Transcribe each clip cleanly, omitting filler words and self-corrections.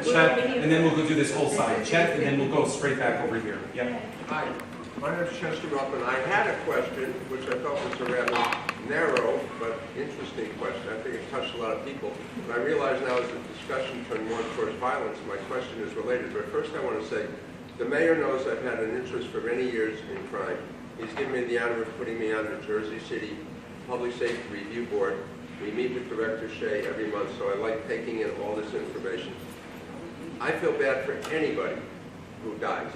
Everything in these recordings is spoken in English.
Chet, and then we'll go do this whole side. Chet, and then we'll go straight back over here. Yep. Hi, my name is Chester Ruppin. I had a question, which I thought was a rather narrow but interesting question. I think it touched a lot of people. But I realize now as the discussion turned more towards violence, my question is related. But first I want to say, the mayor knows I've had an interest for many years in crime. He's given me the honor of putting me on the Jersey City Public Safety Review Board. We meet with Director Shea every month, so I like taking in all this information. I feel bad for anybody who dies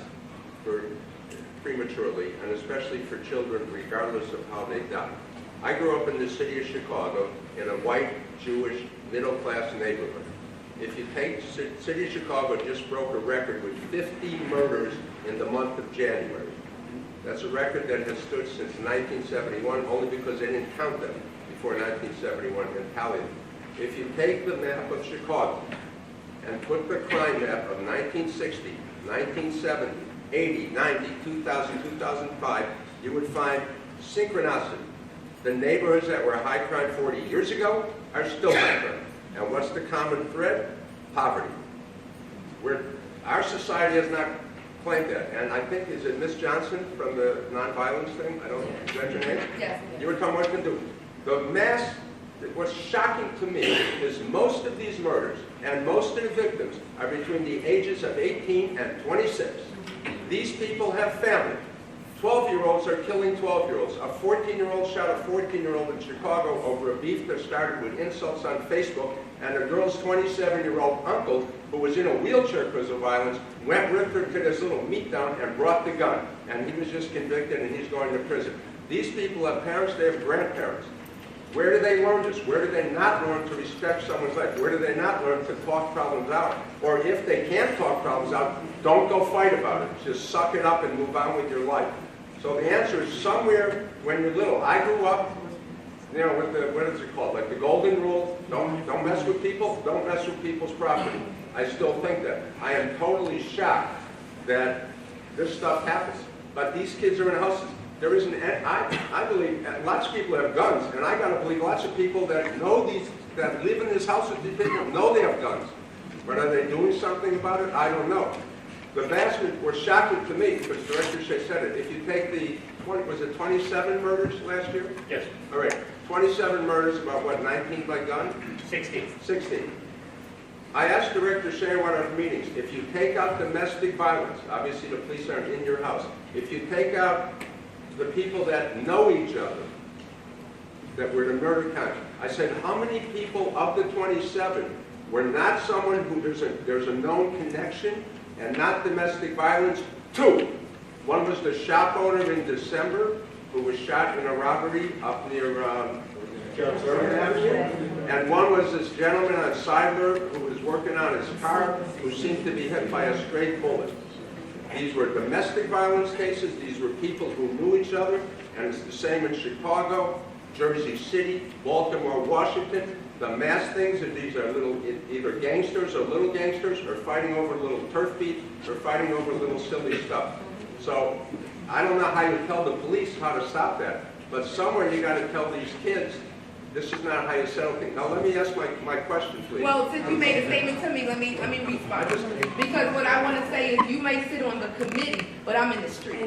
prematurely, and especially for children, regardless of how they die. I grew up in the city of Chicago in a white, Jewish, middle-class neighborhood. If you take the city of Chicago, just broke a record with 50 murders in the month of January. That's a record that has stood since 1971, only because they didn't count them before 1971 and tally them. If you take the map of Chicago and put the crime map of 1960, 1970, 80, 90, 2000, 2005, you would find synchronicity. The neighborhoods that were high crime 40 years ago are still high crime. And what's the common thread? Poverty. Our society has not claimed that. And I think, is it Miss Johnson from the nonviolence thing? I don't know. Is that your name? Yes. You were talking what you can do. The mass, what's shocking to me is most of these murders and most of the victims are between the ages of 18 and 26. These people have family. 12-year-olds are killing 12-year-olds. A 14-year-old shot a 14-year-old in Chicago over a beef that started with insults on Facebook, and a girl's 27-year-old uncle, who was in a wheelchair because of violence, went with her to this little meet down and brought the gun. And he was just convicted and he's going to prison. These people have parents, they have grandparents. Where do they learn this? Where do they not learn to respect someone's life? Where do they not learn to talk problems out? Or if they can't talk problems out, don't go fight about it. Just suck it up and move on with your life. So the answer is somewhere when you're little. I grew up, you know, with the, what is it called? Like the golden rule, don't mess with people, don't mess with people's property. I still think that. I am totally shocked that this stuff happens. But these kids are in houses. There isn't, I believe lots of people have guns, and I gotta believe lots of people that know these, that live in this house with these people know they have guns. But are they doing something about it? I don't know. The vast majority were shocking to me, because Director Shea said it. If you take the, was it 27 murders last year? Yes. All right, 27 murders, about what, 19 by gun? 16. 16. I asked Director Shea in one of our meetings, if you take out domestic violence, obviously the police aren't in your house, if you take out the people that know each other, that were the murder count, I said, how many people of the 27 were not someone who there's a known connection and not domestic violence? 2. One was the shop owner in December who was shot in a robbery up near Bergen Avenue. And one was this gentleman on Seidler who was working on his car who seemed to be hit by a stray bullet. These were domestic violence cases. These were people who knew each other. And it's the same in Chicago, Jersey City, Baltimore, Washington. The mass things, and these are little, either gangsters or little gangsters, or fighting over little turf beat, or fighting over little silly stuff. So I don't know how you tell the police how to stop that, but somewhere you got to tell these kids, this is not how you settle things. Now let me ask my question, please. Well, since you made a statement to me, let me respond. Because what I want to say is you may sit on the committee, but I'm in the street.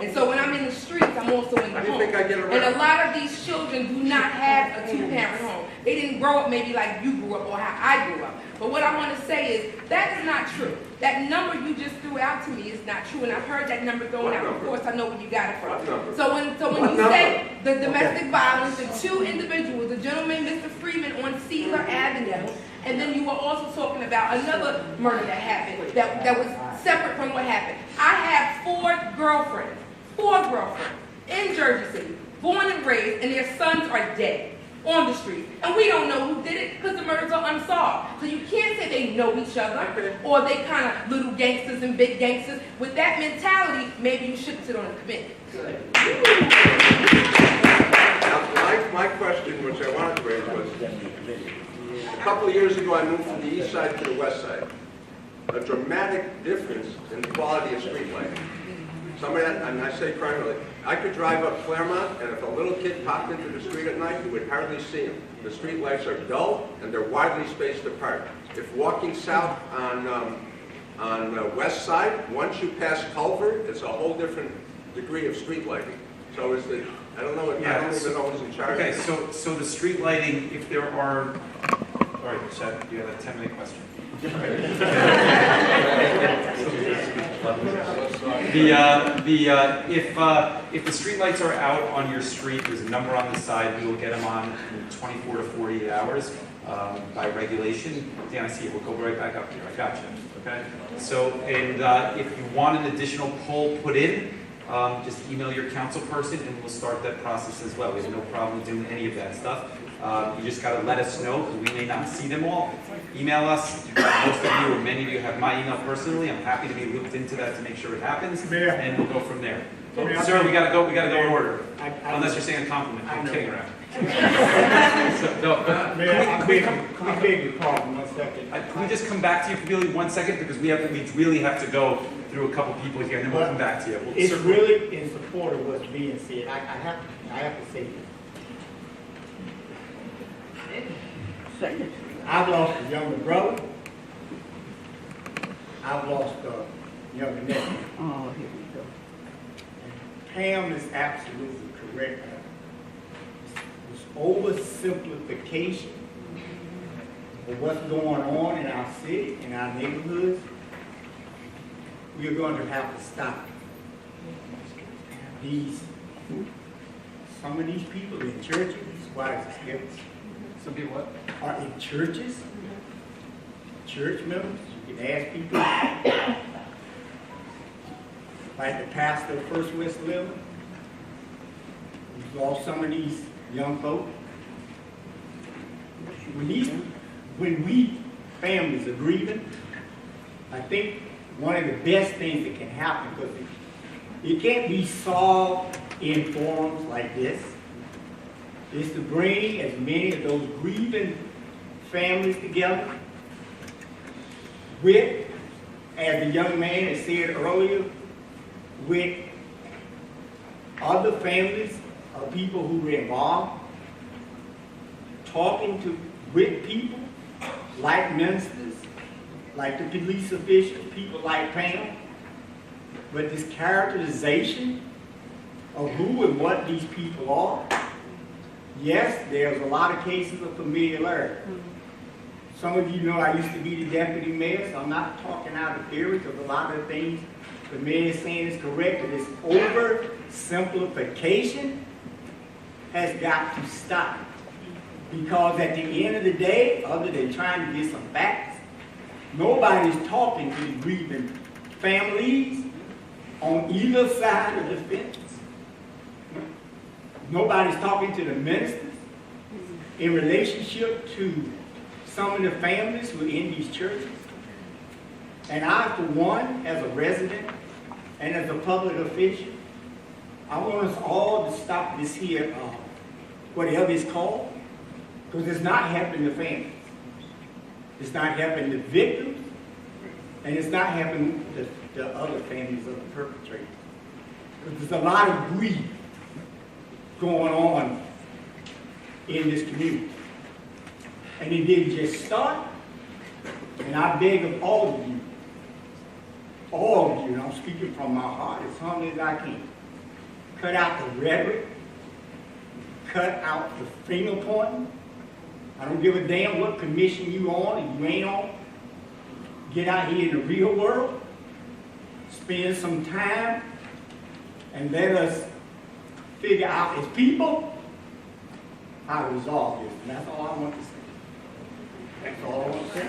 And so when I'm in the streets, I'm also in the How do you home. think I get around? And a lot of these children do not have a two-parent home. They didn't grow up maybe like you grew up or how I grew up. But what I want to say is that is not true. That number you just threw out to me is not true, and I've heard that number thrown out. Of course, I know where you got it from. So when you say the domestic violence, the 2 individuals, the gentleman, Mr. Freeman, on Cedar Avenue, and then you were also talking about another murder that happened that was separate from what happened. I have 4 girlfriends in Jersey City, born and raised, and their sons are dead on the street. And we don't know who did it because the murders are unsolved. So you can't say they know each other or they kind of little gangsters and big gangsters. With that mentality, maybe you should sit on a committee. Now, my question, which I wanted to raise, was a couple of years ago I moved from the east side to the west side. A dramatic difference in the quality of street lighting. Somebody, and I say primarily, I could drive up Claremont, and if a little kid popped into the street at night, you would hardly see him. The street lights are dull, and they're widely spaced apart. If walking south on the west side, once you pass Culver, it's a whole different degree of street lighting. So is the, I don't know, I don't even know who's in charge. Okay, so the street lighting, if there are, all right, Chet, you have a 10-minute question. If the street lights are out on your street, there's a number on the side. We will get them on in 24 to 48 hours by regulation. Dan, I see it. We'll go right back up here. I got you. Okay. So, and if you want an additional pole put in, just email your council person, and we'll start that process as well. We have no problem doing any of that stuff. You just got to let us know, because we may not see them all. Email us. Most of you, or many of you, have my email personally. I'm happy to be looped into that to make sure it happens, and we'll go from there. Sir, we got to go. We got to go in order. Unless you're saying a compliment. I'm kidding around. Can we beg your pardon 1 second? Can we just come back to you for really 1 second, because we really have to go through a couple people here, and then we'll come back to you. It's really in support of what's being said. I have to say this. I've lost a younger brother. I've lost a younger nephew. Oh, here we go. Pam is absolutely correct. It's oversimplification of what's going on in our city, in our neighborhoods. We're going to have to stop some of these people in churches, why is this? Some people what? Are in churches, church members. You can ask people, like the pastor of First West 11. We lost some of these young folks. When we families are grieving, I think one of the best things that can happen, because it can't be solved in forums like this, is to bring as many of those grieving families together with, as the young man has said earlier, with other families of people who were involved, talking with people like ministers, like the police officials, people like Pam, but this characterization of who and what these people are. Yes, there's a lot of cases of familiarity. Some of you know I used to be the deputy mayor, so I'm not talking out of theory, because a lot of the things the mayor is saying is correct, but this oversimplification has got to stop. Because at the end of the day, other than trying to get some facts, nobody's talking to the grieving families on either side of the fence. Nobody's talking to the ministers in relationship to some of the families who are in these churches. And I, for one, as a resident and as a public official, I want us all to stop this here, whatever it's called, because it's not helping the families. It's not helping the victims, and it's not helping the other families of the perpetrators. Because there's a lot of grief going on in this community. And it didn't just start, and I beg of all of you, and I'm speaking from my heart as humbly as I can, cut out the rhetoric, cut out the finger pointing. I don't give a damn what commission you on and you ain't on. Get out here in the real world, spend some time, and let us figure out as people how to resolve this. And that's all I want to say. That's all I want to say.